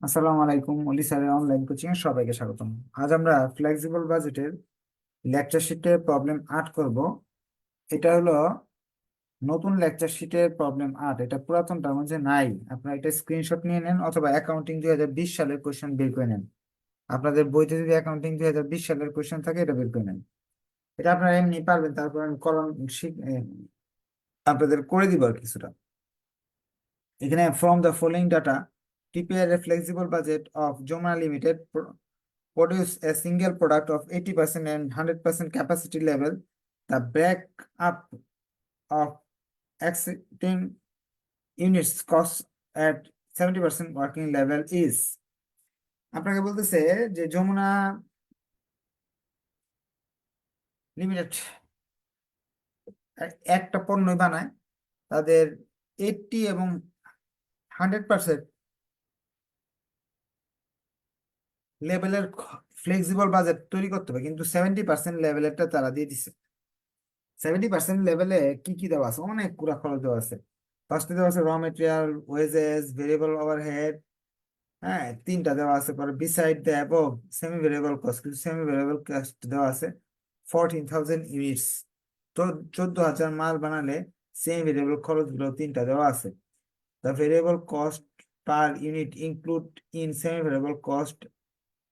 আসসালামু আলাইকুম, অলি স্যারের অনলাইন কোচিং এ সবাইকে স্বাগতম। আজ আমরা ফ্লেক্সিবল বাজেটের লেকচার শিটের প্রবলেম 8 করব। এটা হলো নতুন লেকচার শিটের প্রবলেম 8। এটা পুরাতনটার মধ্যে নাই। আপনারা এটা স্ক্রিনশট নিয়ে নেন অথবা অ্যাকাউন্টিং 2020 সালের কোয়েশ্চেন বের করে নেন। আপনাদের বইতে যদি অ্যাকাউন্টিং 2020 সালের কোয়েশ্চেন থাকে এটা বের করে নেন। এটা আপনারা এমনি পারবেন, তারপর আমি আপনাদের করে দিব আর কিছুটা। এখানে from the following data prepare a flexible budget of Jomna Limited produce a single product of 80% and 100% capacity level. The breakup of existing units cost at 70% working level is। আপনাকে বলতেছে যে যমুনা লিমিটেড একটা পণ্যই বানায়, তাদের 80 এবং 100% লেভেলের ফ্লেক্সিবল বাজেট তৈরি করতে হবে, কিন্তু 70% লেভেলেরটা তারা দিয়ে দিচ্ছে। 70% লেভেলে কি কি দেওয়া আছে? অনেক পুরা খরচ দেওয়া আছে। ফার্স্টে দেওয়া আছে র মেটেরিয়াল, ওয়েজেস, ভেরিয়েবল ওভারহেড। হ্যাঁ, তিনটা দেওয়া আছে। পরে beside the above semi variable cost, কিছু সেমি ভেরিয়েবল কস্ট দেওয়া আছে 14,000 ইউনিটস। তো 14,000 মাল বানালে সেমি ভেরিয়েবল খরচগুলো তিনটা দেওয়া আছে। The variable cost per unit include in semi variable cost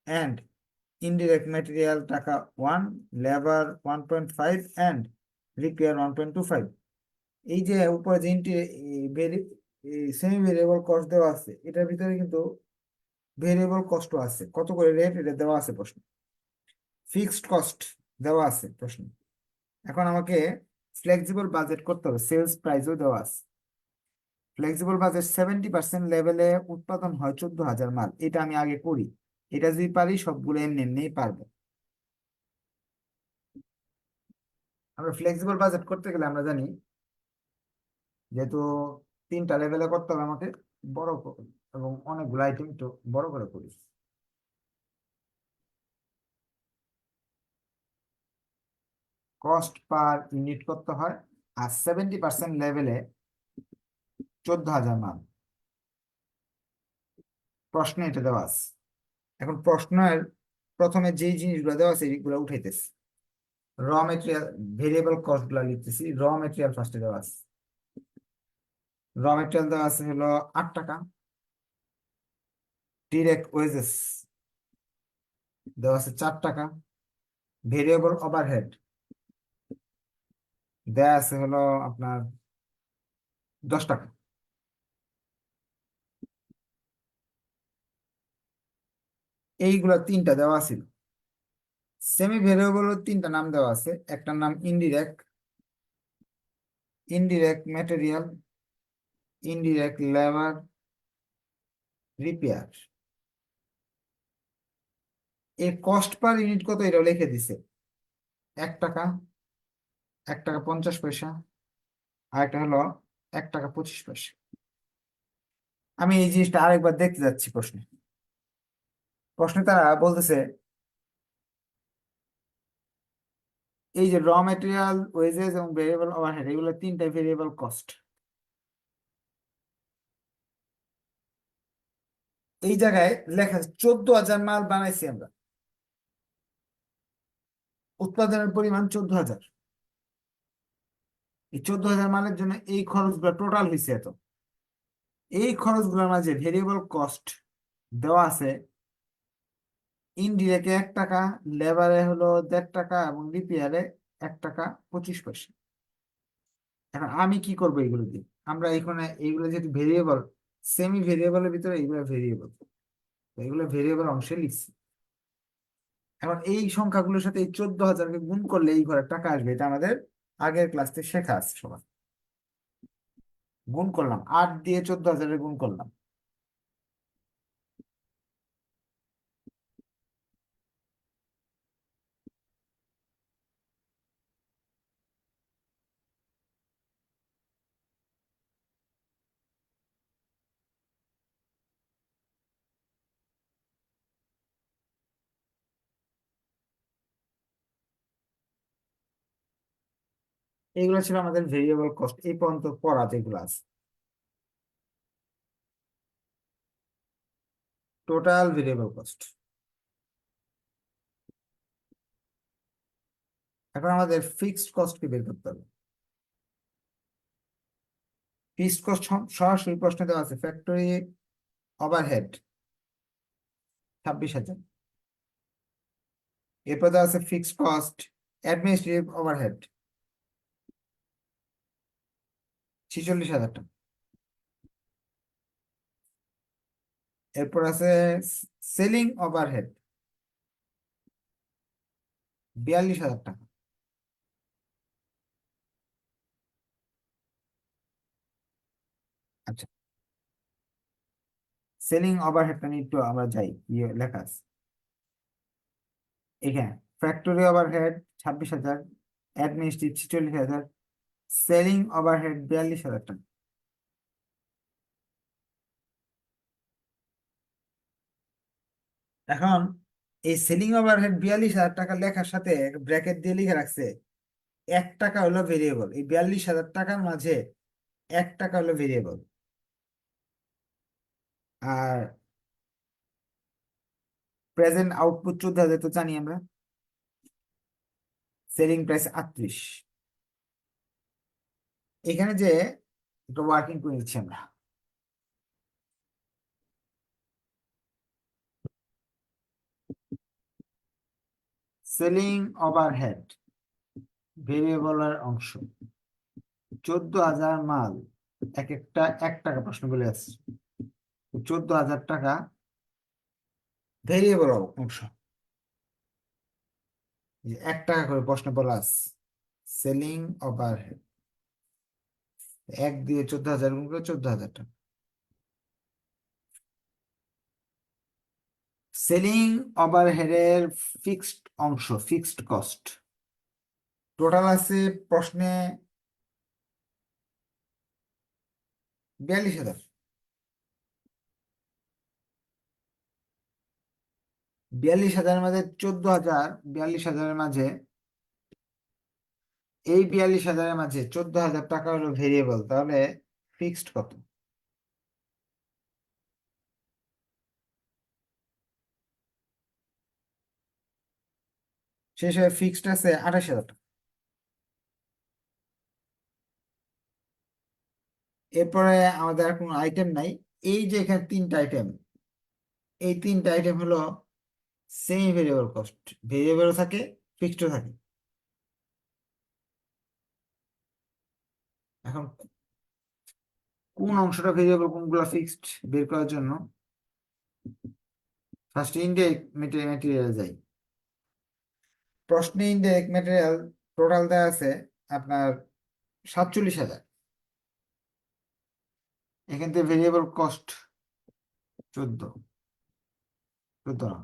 and indirect material টাকা 1, লেবার 1.5 অ্যান্ড রিপেয়ার 1.25। এই যে উপরে যে সেমি ভেরিয়েবল কস্ট দেওয়া আছে, এটার ভিতরে কিন্তু ভেরিয়েবল কস্ট আছে। কত করে রেট এটা দেওয়া আছে প্রশ্ন। ফিক্সড কস্ট দেওয়া আছে প্রশ্ন। এখন আমাকে ফ্লেক্সিবল বাজেট করতে হবে, সেলস প্রাইসও দেওয়া আছে। ফ্লেক্সিবল বাজেট 70% লেভেলে উৎপাদন হয় 14,000 মাল। এটা আমি আগে করি। এটা যদি পারি সবগুলো এমনি এমনিই পারবো। আমরা ফ্লেক্সিবল বাজেট করতে গেলে আমরা জানি, যেহেতু তিনটা লেভেলে করতে হবে আমাকে, এবং অনেকগুলো আইটেম একটু বড় করে করি। কস্ট পার ইউনিট করতে হয়, আর 70% লেভেলে 14,000 মাল। প্রশ্নে এটা দেওয়া আছে। এখন প্রশ্নের প্রথমে যেই জিনিসগুলো দেওয়া আছে এইগুলো উঠাইতেছি। র মেটেরিয়াল, ভেরিয়েবল কস্ট গুলা লিখতেছি। র মেটেরিয়াল ফার্স্টে দেওয়া আছে। র মেটেরিয়াল দেওয়া আছে হলো 8 টাকা। ডিরেক্ট ওয়েজেস দেওয়া আছে 4 টাকা। ভেরিয়েবল ওভারহেড দেওয়া আছে হলো আপনার 10 টাকা। এইগুলা তিনটা দেওয়া ছিল। সেমি ভেরিয়েবল তিনটা নাম দেওয়া আছে। একটার নাম indirect, indirect material, indirect labour, repair. এই কস্ট পার ইউনিট কত এটা লিখে দিছে। 1 টাকা, 1 টাকা 50 পয়সা, আর একটা হলো 1 টাকা 25 পয়সা। আমি এই জিনিসটা আরেকবার দেখতে যাচ্ছি প্রশ্নে। প্রশ্নে তারা বলতেছে এই যে র মেটেরিয়াল, ওয়েজেস এবং ভেরিয়েবল ওভারহেড, এগুলো তিনটাই ভেরিয়েবল কস্ট। এই জায়গায় লেখা আছে 14,000 মাল বানাইছি আমরা, উৎপাদনের পরিমাণ 14,000। এই 14,000 মালের জন্য এই খরচগুলো টোটাল হয়েছে এত। এই খরচগুলোর মাঝে ভেরিয়েবল কস্ট দেওয়া আছে ইনডিরেক্টে 1 টাকা, লেবারে হলো 1.5 টাকা এবং রিপেয়ারে 1 টাকা 25 পয়সা। এখন আমি কি করবো এগুলো দিয়ে? আমরা এখানে এইগুলো যেহেতু ভেরিয়েবল, সেমি ভেরিয়েবলের ভিতরে এগুলো ভেরিয়েবল, এগুলো ভেরিয়েবল অংশে লিখছি। এখন এই সংখ্যাগুলোর সাথে এই 14,000কে গুণ করলে এই ঘরে টাকা আসবে। এটা আমাদের আগের ক্লাস থেকে শেখা আছে সবার। গুণ করলাম, 8 দিয়ে 14,000 গুণ করলাম। এইগুলো ছিল আমাদের ভেরিয়েবল কস্ট এই পর্যন্ত পড়া যেগুলো আছে। Total variable cost. এখন আমাদের ফিক্সড কস্ট কি বের করতে হবে। ফিক্সড কস্ট সরাসরি প্রশ্ন দেওয়া আছে, ফ্যাক্টরি ওভারহেড 26,000। এরপর দেওয়া আছে ফিক্সড কস্ট অ্যাডমিনিস্ট্রেটিভ ওভারহেড 46,000 টাকা। এরপর আছে সেলিং ওভারহেড 42,000 টাকা। আচ্ছা, সেলিং ওভারহেডটা নিয়ে একটু আমরা যাই, ইয়ে লেখা আছে এখানে। Factory overhead 26,000, administrative 46,000, selling overhead 42,000 টাকা। এখন এই সেলিং ওভারহেড 42,000 টাকা লেখার সাথে ব্র্যাকেট দিয়ে লিখে রাখছে 1 টাকা হলো ভেরিয়েবল। এই 42,000 টাকার মাঝে 1 টাকা হলো ভেরিয়েবল। আর প্রেজেন্ট আউটপুট 14,000 তো জানি আমরা। Selling price 38। এখানে যে একটা ওয়ার্কিং করে নিচ্ছি আমরা। সেলিং ওভারহেড ভেরিয়েবলের অংশ 14,000 মাল, এক একটা 1 টাকা প্রশ্ন বলে আসছে। 14,000 টাকা ভেরিয়েবল অংশ, 1 টাকা করে প্রশ্ন বলা আছে। সেলিং ওভারহেড 1 দিয়ে 14,000 গুণ করে 14,000 টাকা। সেলিং ওভারহেডের ফিক্সড অংশ, ফিক্সড কস্ট টোটাল আছে প্রশ্নে 42,000। 42,000-এর মাঝে 14,000, 42,000-এর মাঝে, এই 42,000-এর মাঝে 14,000 টাকা হলো ভেরিয়েবল, তাহলে ফিক্সড কত? শেষে ফিক্সড আছে 28,000 টাকা। এরপরে আমাদের আর কোনো আইটেম নাই। এই যে এখানে 3টা আইটেম, এই 3টা আইটেম হলো সেমি ভেরিয়েবল কস্ট। ভেরিয়েবল থাকে, ফিক্সড থাকে। এখন কোন অংশটা ভেরিয়েবল কোনগুলো ফিক্সড বের করার জন্য ফার্স্ট ইনডাইরেক্ট ম্যাটেরিয়াল যাই। প্রশ্নে ইনডাইরেক্ট ম্যাটেরিয়াল টোটাল দেওয়া আছে আপনার 47,000। এখান থেকে ভেরিয়েবল কস্ট 14, 14 না,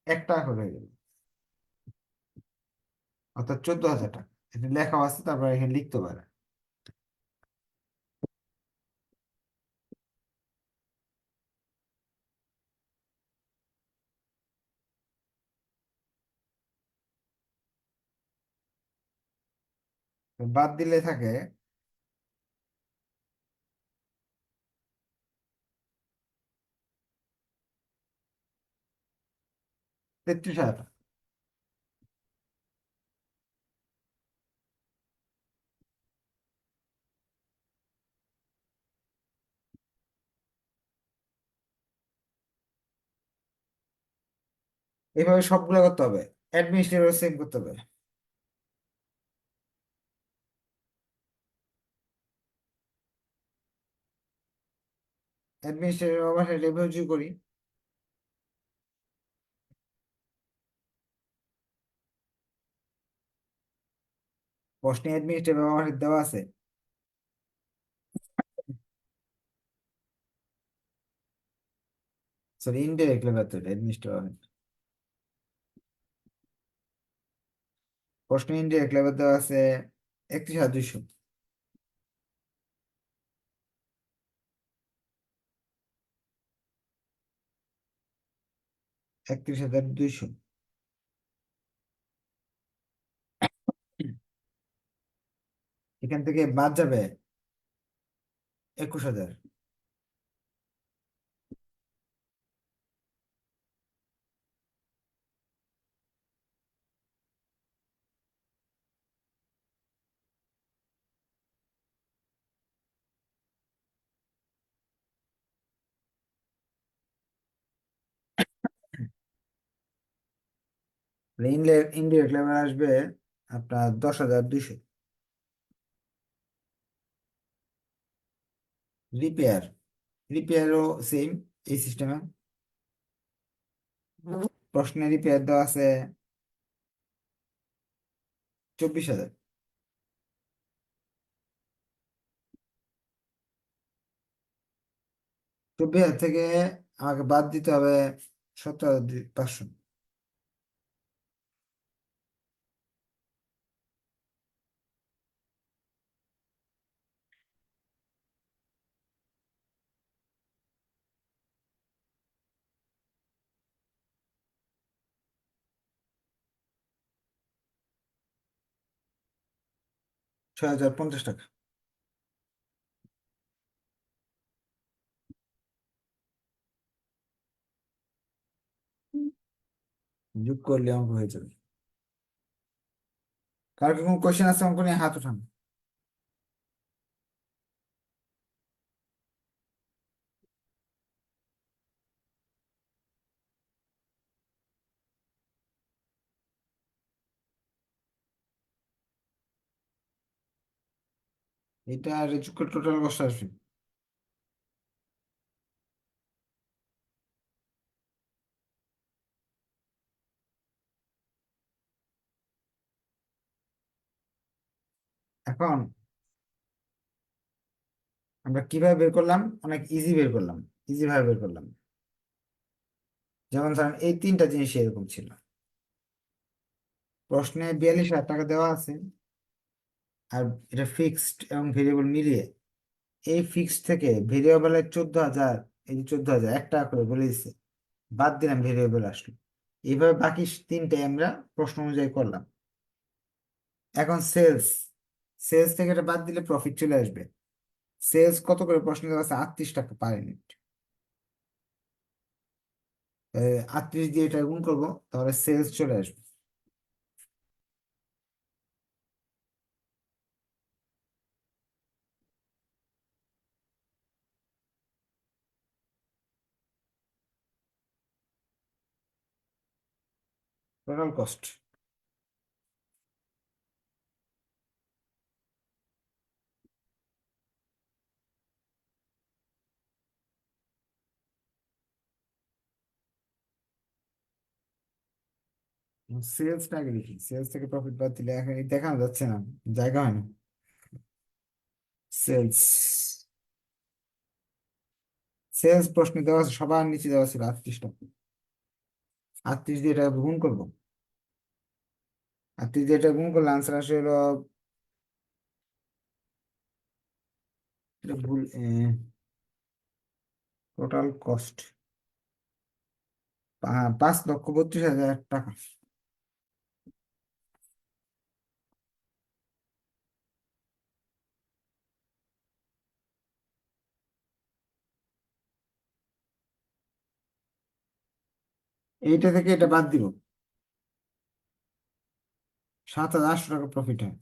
1 টাকা করে হয়ে গেল, অর্থাৎ 14,000 টাকা। এটা লেখা আছে, তারপর এখানে লিখতে পারে। তো বাদ দিলে থাকে 33,000 টাকা। এইভাবে সবগুলো করতে হবে, অ্যাডমিনিস্ট্রেটর সেম করতে হবে। অ্যাডমিনিস্ট্রেটর ওভারহেড এভাবে যদি করি, প্রশ্নে অ্যাডমিনিস্ট্রেটর ওভারহেড দেওয়া আছে। সরি, ইনডাইরেক্ট লেভেল তো অ্যাডমিনিস্ট্রেটর ওভারহেড। প্রশ্নে ইনডাইরেক্ট লেভেল দেওয়া আছে 31,200। 31,200। এখান থেকে বাদ যাবে 21,000। ইনডিরেক্ট লেবার আসবে আপনার 10,200। রিপেয়ার, রিপেয়ারও সেম এই সিস্টেমে। প্রশ্নে রিপেয়ার দেওয়া আছে 24,000। 24,000 থেকে আমাকে বাদ দিতে হবে 17,500। 6,050 টাকা। যোগ করলে অঙ্ক হয়ে যাবে। কার কি কোনো কোয়েশ্চেন আছে অঙ্ক নিয়ে? হাত উঠান। এটা আর যোগ করে টোটাল কষ্ট আসবে। এখন আমরা কিভাবে বের করলাম? অনেক ইজি বের করলাম, ইজি ভাবে বের করলাম। যেমন ধরেন এই তিনটা জিনিস এরকম ছিল। প্রশ্নে 42,000 টাকা দেওয়া আছে, আর এটা ফিক্সড এবং ভেরিয়েবল মিলিয়ে। এই ফিক্সড থেকে ভেরিয়েবলের 14,000, এই যে 14,000 1 টাকা করে বলে দিচ্ছে, বাদ দিলাম, ভেরিয়েবল আসলো। এইভাবে বাকি তিনটে আমরা প্রশ্ন অনুযায়ী করলাম। এখন সেলস, সেলস থেকে এটা বাদ দিলে প্রফিট চলে আসবে। সেলস কত করে প্রশ্ন দেওয়া আছে? 38 টাকা পার ইউনিট। 38 দিয়ে এটা গুণ করবো, তাহলে সেলস চলে আসবে। Total cost. সেলসটা আগে লিখি, সেলস থেকে প্রফিট বাদ দিলে এখন এই দেখানো যাচ্ছে না, জায়গা হয় না। সেলস, সেলস প্রশ্নে দেওয়া আছে, সবার নিচে দেওয়া ছিল 38 টাকা। 38 দিয়ে এটা গুণ করবো, 38 দিয়ে এটা গুণ করলে আনসার আসে হলো, এটা ভুল, টোটাল কস্ট 5,32,000 টাকা। এইটা থেকে এটা বাদ দিব, 7,800 টাকা প্রফিট হয়।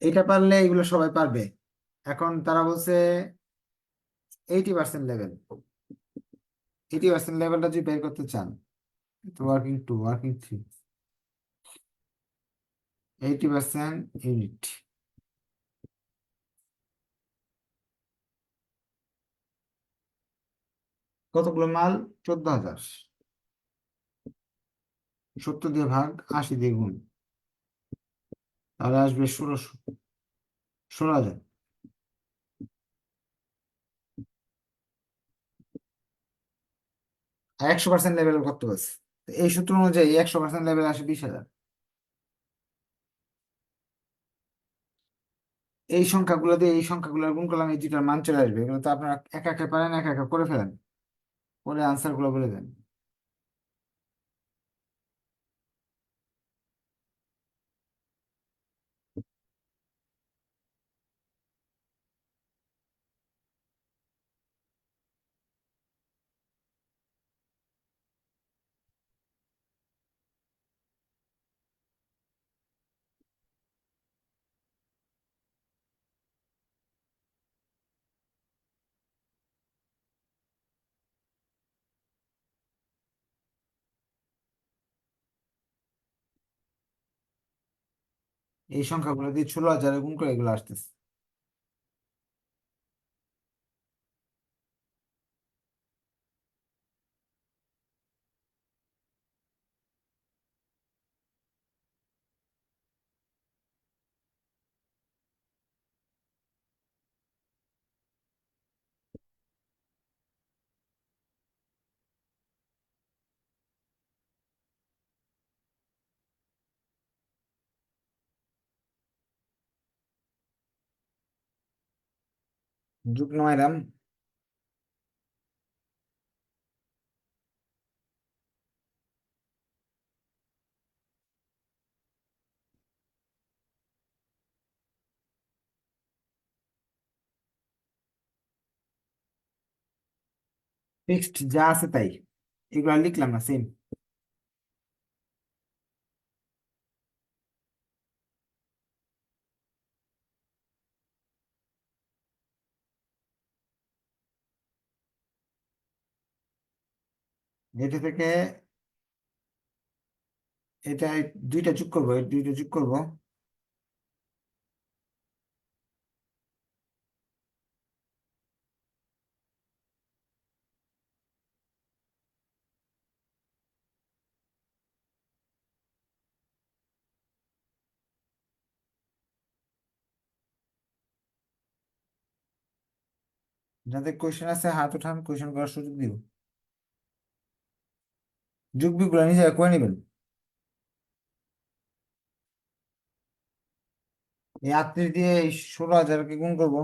এটা পারলে এগুলো সবাই পারবে। এখন তারা বলছে 80% লেভেল, 80% লেভেলটা যদি বের করতে চান, তো ওয়ার্কিং 2, ওয়ার্কিং 3, 80% ইউনিট। কতগুলো মাল? 14,000। 70 দিয়ে ভাগ, 80 দিয়ে গুণ, তাহলে আসবে 1600, 16,000। 100% লেভেল করতে পারছে। তো এই সূত্র অনুযায়ী 100% লেভেল আসে 20,000। এই সংখ্যাগুলো দিয়ে এই সংখ্যাগুলো গুণ করলাম, এই দুটার মান চলে আসবে। এগুলো তো আপনারা একা একা পারেন, একা একা করে ফেলেন, করে আনসার গুলো বলে দেন। এই সংখ্যাগুলো দিয়ে 16,000 গুণ করে এগুলো আসতেছে। যুগ নয়রাম। ফিক্সড যা আছে তাই, এগুলো আর লিখলাম না, সেম। এটা থেকে এটা দুইটা যোগ করবো, এই দুইটা যোগ করবো। যাদের কোয়েশ্চেন আছে হাত উঠান, কোয়েশ্চেন করার সুযোগ দিব। যোগ বিয়োগগুলো নিজেরা করে নেবেন। এই 38 দিয়ে এই 16,000কে গুণ করবো।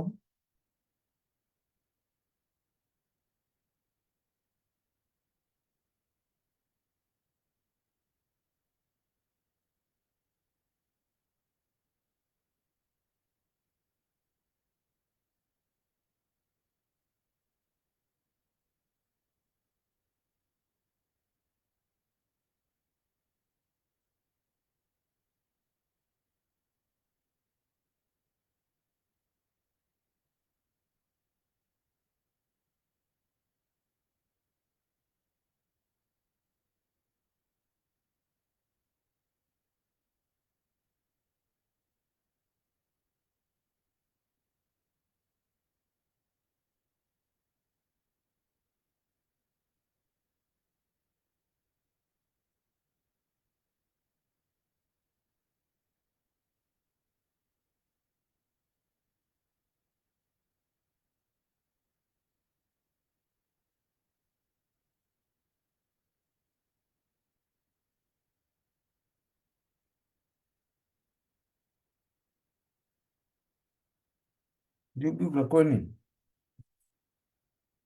যোগ বিয়োগগুলো করে নিন।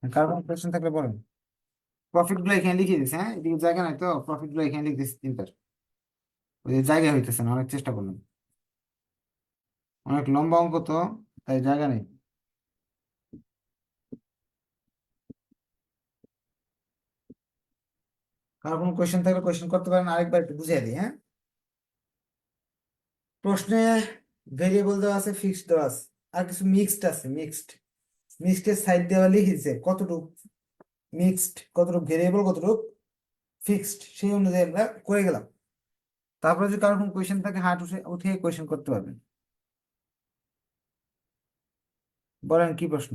কার কোনো কোয়েশ্চেন থাকলে বলেন। প্রফিট গুলো এখানে লিখে দিচ্ছে, হ্যাঁ, এদিকে জায়গা নাই তো, প্রফিট গুলো এখানে লিখে দিচ্ছে তিনটার। ওই যে জায়গা হইতেছে না, অনেক চেষ্টা করলাম, অনেক লম্বা অঙ্ক তো, তাই জায়গা নেই। কার কোনো কোয়েশ্চেন থাকলে কোয়েশ্চেন করতে পারেন, আরেকবার একটু বুঝিয়ে দিই, হ্যাঁ। প্রশ্নে ভেরিয়েবল দেওয়া আছে, ফিক্সড দেওয়া আছে, আর কিছু মিক্সড আছে। মিক্সড এর সাইড দেওয়া লিখেছে কতটুকু মিক্সড, কতটুকু ভেরিয়েবল, কতটুকু ফিক্সড, সেই অনুযায়ী আমরা করে গেলাম। তারপরে যদি কারো কোনো কোয়েশ্চেন থাকে হাত উঠে উঠে কোয়েশ্চেন করতে পারবেন। বলেন কি প্রশ্ন।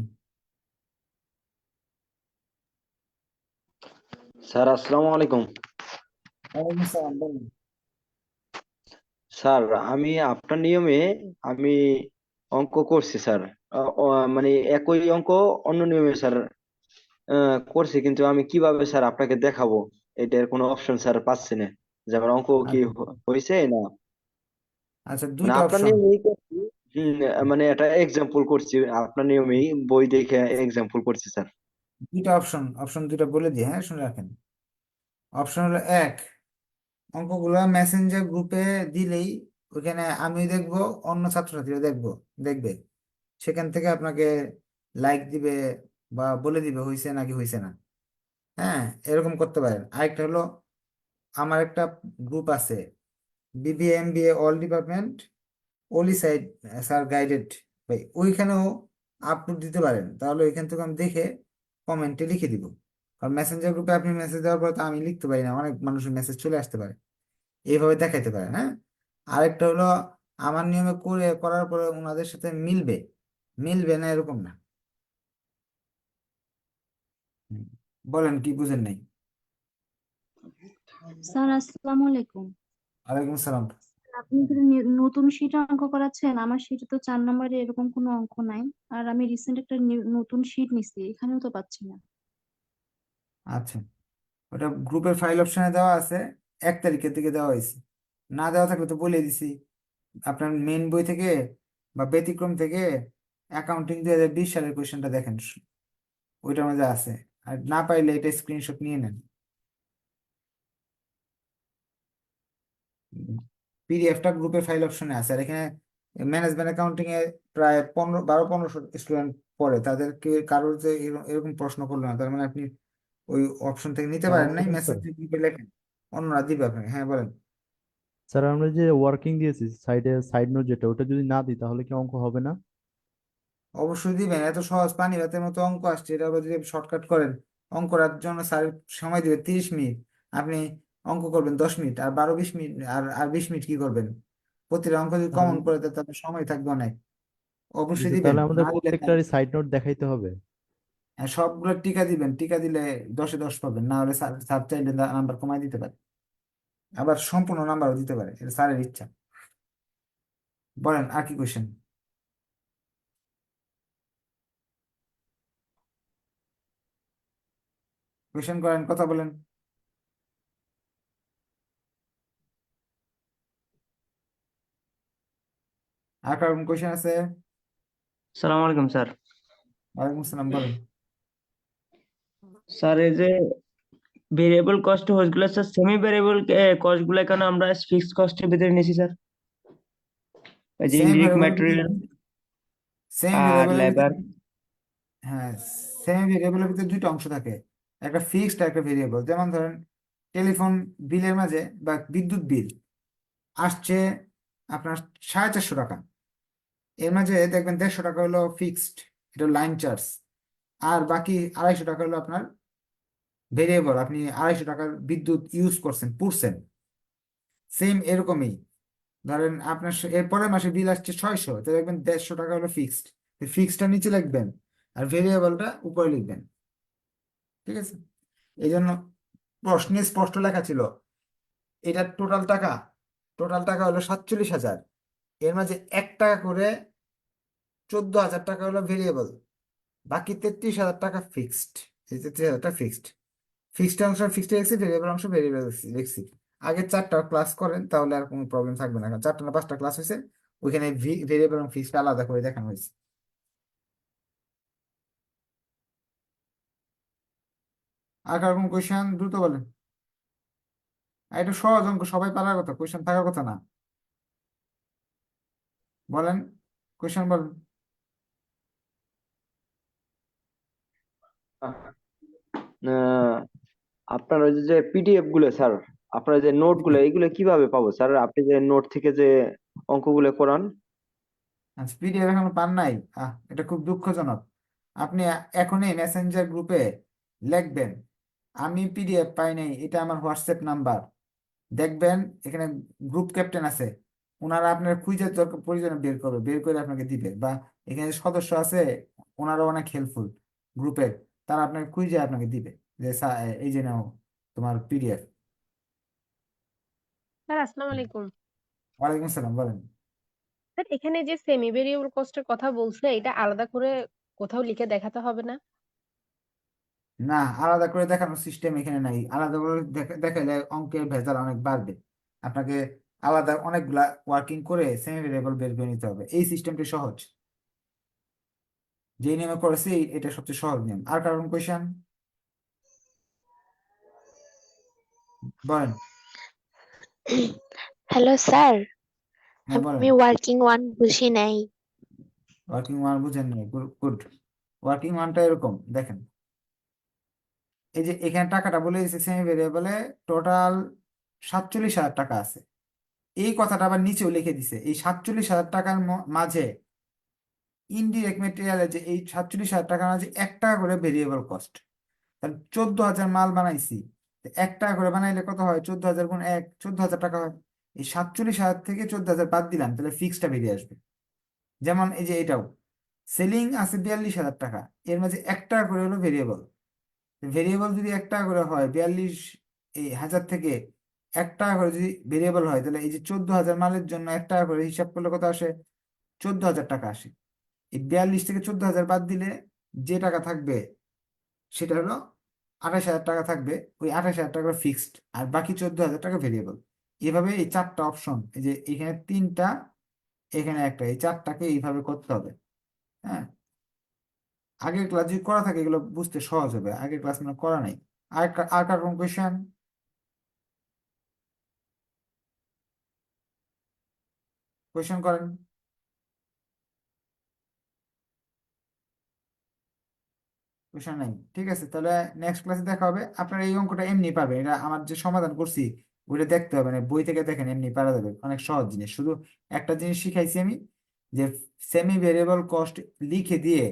স্যার আসসালামু আলাইকুম। ওয়ালাইকুম আসসালাম, বলেন। স্যার আমি আপনার নিয়মে আমি অঙ্ক করছি স্যার। মানে একই অঙ্ক অন্য নিয়মে স্যার করছি, কিন্তু আমি কিভাবে স্যার আপনাকে দেখাবো এটার কোনো অপশন স্যার পাচ্ছি না, যে আমার অঙ্ক কি আচ্ছা, হয়েছে না। আচ্ছা, মানে দুইটা আপনার অপশন। নিয়মেই করছি। মানে এটা এক্সাম্পল করছি, আপনার নিয়মেই বই দেখে এক্সাম্পল করছি স্যার। দুইটা অপশন, অপশন দুইটা বলে দিই, হ্যাঁ, শুনে রাখেন। অপশন হলো এক, অঙ্কগুলো মেসেঞ্জার গ্রুপে দিলেই ওইখানে আমি দেখবো, অন্য ছাত্রছাত্রীরা দেখবে, সেখান থেকে আপনাকে লাইক দিবে বা বলে দিবে হয়েছে নাকি হয়েছে না। হ্যাঁ, এরকম করতে পারেন। আরেকটা হলো, আমার একটা গ্রুপ আছে, বিবিএ এমবিএ অল ডিপার্টমেন্ট ওলি সাইড স্যার গাইডেড, ভাই ওইখানেও আপলোড দিতে পারেন, তাহলে ওইখান থেকে আমি দেখে কমেন্টে লিখে দিব। কারণ মেসেঞ্জার গ্রুপে আপনি মেসেজ দেওয়ার পর তো আমি লিখতে পারি না, অনেক মানুষের মেসেজ চলে আসতে পারে, এইভাবে দেখাইতে পারেন, হ্যাঁ। আরেকটা হলো, আমার নিয়মে করে করার পরে ওনাদের সাথে মিলবে, মিলবে না এরকম না। হুম। বলেন কি বুঝেন নাই? স্যার আসসালামু আলাইকুম। ওয়ালাইকুম সালাম। আপনি কি নতুন শীটে অঙ্ক করাচ্ছেন? আমার শীটে তো 4 নম্বরে এরকম কোনো অঙ্ক নাই। আর আমি রিসেন্ট একটা নতুন শীট নিছি, এখানেও তো পাচ্ছি না। আচ্ছা, ওটা গ্রুপের ফাইল অপশনে দেওয়া আছে, 1 তারিখের থেকে দেওয়া হয়েছে। না দেওয়া থাকলে তো বলে দিছি, আপনার মেন বই থেকে বা ব্যতিক্রম থেকে অ্যাকাউন্টিং 2020 সালের কোয়েশ্চেনটা দেখেন, ওইটার মধ্যে আছে। আর না পাইলে এটা স্ক্রিনশট নিয়ে নেন। পিডিএফটা গ্রুপের ফাইল অপশনে আছে। আর এখানে ম্যানেজমেন্ট অ্যাকাউন্টিং এ প্রায় 1500 স্টুডেন্ট পড়ে, তাদেরকে কারোর যে এরকম প্রশ্ন করলো না, তার মানে আপনি ওই অপশন থেকে নিতে সালাম পারেন নাই, আলাইকুম মেসেজ স্যার। গ্রুপে লেখেন, অন্যরা দিবে আপনাকে। হ্যাঁ বলেন। স্যার আমরা যে ওয়ার্কিং দিয়েছি সাইড নোট যেটা, ওটা যদি না দিই তাহলে কি অঙ্ক হবে না? অবশ্যই দিবেন, এত সহজ পানি ভাতের মতো অঙ্ক আসছে, এটা আবার যদি শর্টকাট করেন, অঙ্ক করার জন্য স্যার সময় দিবে 30 মিনিট, আপনি অঙ্ক করবেন 10 মিনিট, আর 12-20 মিনিট, আর 20 মিনিট কি করবেন? প্রতিটা অঙ্ক যদি কমন তাহলে করে দেয় তাহলে সময় থাকবে অনেক। জি অবশ্যই স্যার, দিবেন, তাহলে না আমাদের দিলে নাই। প্রত্যেকটারই সাইড নোট দেখাইতে হবে। আর সবগুলো টিকা দিবেন, টিকা দিলে 10-এ 10 পাবেন, না হলে স্যার স্যার চাইলে নাম্বার কমাই দিতে পারে, আবার সম্পূর্ণ নাম্বারও দিতে পারে, এটা স্যারের ইচ্ছা। বলেন আর কি কোয়েশ্চেন? কোয়েশ্চেন করেন, কথা বলেন। আর কারণ কোয়েশ্চেন আছে? সালাম আলাইকুম স্যার। ওয়ালাইকুম আসসালাম, বলেন। স্যার এই যে ভেরিয়েবল কস্ট গুলো স্যার, সেমি ভেরিয়েবল কস্ট গুলো কেন আমরা ফিক্সড কস্টের ভিতরে নিয়েছি স্যার? এই যে semi indirect variable, material semi আর ভেরিয়েবলের লেবার। ভিতরে, হ্যাঁ, সেমি ভেরিয়েবলের ভিতরে দুইটা অংশ থাকে, একটা ফিক্সড আর একটা ভেরিয়েবল। যেমন ধরেন টেলিফোন বিলের মাঝে বা বিদ্যুৎ বিল আসছে আপনার 450 টাকা, এর মাঝে দেখবেন 150 টাকা হলো ফিক্সড, এটা লাইন চার্জ, আর বাকি 250 টাকা হলো আপনার ভেরিয়েবল, আপনি 250 টাকার বিদ্যুৎ ইউজ করছেন, পুড়ছেন। সেম এরকমই, ধরেন আপনার এর পরের মাসে বিল আসছে 600, তো দেখবেন 150 টাকা হলো ফিক্সড, ফিক্সডটা নিচে লিখবেন আর ভেরিয়েবলটা উপরে লিখবেন। ঠিক আছে? এই জন্য প্রশ্নে স্পষ্ট লেখা ছিল, এটা টোটাল টাকা হলো 47,000, এর মাঝে 1 টাকা করে 14,000 টাকা হলো ভেরিয়েবল, বাকি 33,000 টাকা ফিক্সড। এই 33,000 ফিক্সড, ফিক্সড অংশ ফিক্সড রেখেছি, ভেরিয়েবল অংশ ভেরিয়েবল রেখেছি। আগে 4টা ক্লাস করেন তাহলে আর কোনো প্রবলেম থাকবে না, কারণ 4টা না 5টা ক্লাস হয়েছে, ওইখানে ভেরিয়েবল এবং ফিক্সড আলাদা করে দেখানো হয়েছে। আর কার কোন কোয়েশ্চেন দ্রুত বলেন। আর এটা সহজ অঙ্ক, সবাই পারার কথা, কোয়েশ্চেন থাকার কথা না। বলেন, কোয়েশ্চেন বলেন। আহ, আপনার ওই যে পিডিএফ গুলো স্যার, আপনার যে নোট গুলো, এগুলো কিভাবে পাবো স্যার? আপনি যে নোট থেকে যে অঙ্কগুলো করান। আচ্ছা, পিডিএফ এখনো পান নাই? এটা খুব দুঃখজনক। আপনি এখনই মেসেঞ্জার গ্রুপে লিখবেন, আমি পিডিএফ পাই নাই, এটা আমার হোয়াটসঅ্যাপ নাম্বার। দেখবেন এখানে গ্রুপ ক্যাপ্টেন আছে, ওনারা আপনার কুইজের দরকার প্রয়োজনে বের করবে, বের করে আপনাকে দিবে। বা এখানে যে সদস্য আছে, ওনারা অনেক হেল্পফুল গ্রুপের, তারা আপনাকে কুইজে আপনাকে দিবে যে এই যে নাও তোমার পিডিএফ। স্যার আসসালামু আলাইকুম। ওয়ালাইকুম আসসালাম, বলেন। স্যার এখানে যে সেমি ভেরিয়েবল কস্টের কথা বলছে, এটা আলাদা করে কোথাও লিখে দেখাতে হবে না? না, আলাদা করে দেখানোর সিস্টেম এখানে নাই, আলাদা করে দেখালে অঙ্কের ভেজাল অনেক বাড়বে। আপনাকে আলাদা অনেকগুলা ওয়ার্কিং করে সেমি ভেরিয়েবল বের করে নিতে হবে। এই সিস্টেমটি সহজ, যে নিয়মে করেছি এটা সবচেয়ে সহজ নিয়ম। আর কারণ কোয়েশন বলেন। হ্যালো স্যার, হ্যাঁ বলেন। আমি ওয়ার্কিং ওয়ান বুঝি নাই। ওয়ার্কিং ওয়ান বুঝেন নাই? গুড। ওয়ার্কিং ওয়ানটা এরকম দেখেন, এই যে এখানে টাকাটা বলে দিয়েছে সেমি ভেরিয়েবলে টোটাল 47,000 টাকা আছে। এই কথাটা আবার নিচেও লিখে দিছে, এই 47,000 টাকার মাঝে ইনডিরেক্ট মেটেরিয়ালে যে এই 47,000 টাকার মাঝে 1 টাকা করে ভেরিয়েবল কস্ট, তাহলে 14,000 মাল বানাইছি, তো 1 টাকা করে বানাইলে কত হয়? 14,000 গুণ 1, 14,000 টাকা হয়। এই 47,000 থেকে 14,000 বাদ দিলাম, তাহলে ফিক্সডটা বেরিয়ে আসবে। যেমন এই যে এটাও সেলিং আছে 42,000 টাকা, এর মাঝে 1 টাকা করে হলো ভেরিয়েবল। ভেরিয়েবল যদি 1 টাকা করে হয়, 42,000 থেকে 1 টাকা করে যদি ভেরিয়েবল হয়, তাহলে এই যে 14,000 মালের জন্য 1 টাকা করে হিসাব করলে কত আসে? 14,000 টাকা আসে। এই 42 থেকে 14,000 বাদ দিলে যে টাকা থাকবে সেটা হলো 28,000 টাকা থাকবে। ওই 28,000 টাকা ফিক্সড, আর বাকি 14,000 টাকা ভেরিয়েবল। এভাবে এই 4টা অপশন, এই যে এখানে 3টা, এখানে একটা, এই 4টাকে এইভাবে করতে হবে। হ্যাঁ, আগের ক্লাস যদি করা থাকে এগুলো বুঝতে সহজ হবে, আগের ক্লাস মানে করা নাই। আর কার কোন কোয়েশ্চেন? কোয়েশ্চেন করেন। কোয়েশ্চেন নাই, ঠিক আছে, তাহলে নেক্সট ক্লাসে দেখা হবে। আপনারা এই অঙ্কটা এমনি পাবেন, এটা আমার যে সমাধান করছি ওইটা দেখতে হবে না, বই থেকে দেখেন, এমনি পারা যাবে, অনেক সহজ জিনিস। শুধু একটা জিনিস শিখাইছি আমি, যে সেমি ভেরিয়েবল কস্ট লিখে দিয়ে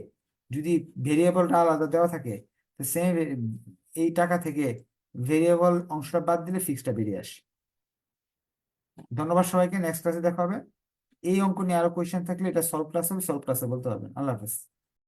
যদি ভেরিয়েবলটা আলাদা দেওয়া থাকে, তো সেমি এই টাকা থেকে ভেরিয়েবল অংশটা বাদ দিলে ফিক্সডটা বেরিয়ে আসে। ধন্যবাদ সবাইকে, নেক্সট ক্লাসে দেখা হবে। এই অঙ্ক নিয়ে আরো কোয়েশ্চেন থাকলে এটা সলভ ক্লাসে বলতে পারবেন। আল্লাহ হাফেজ।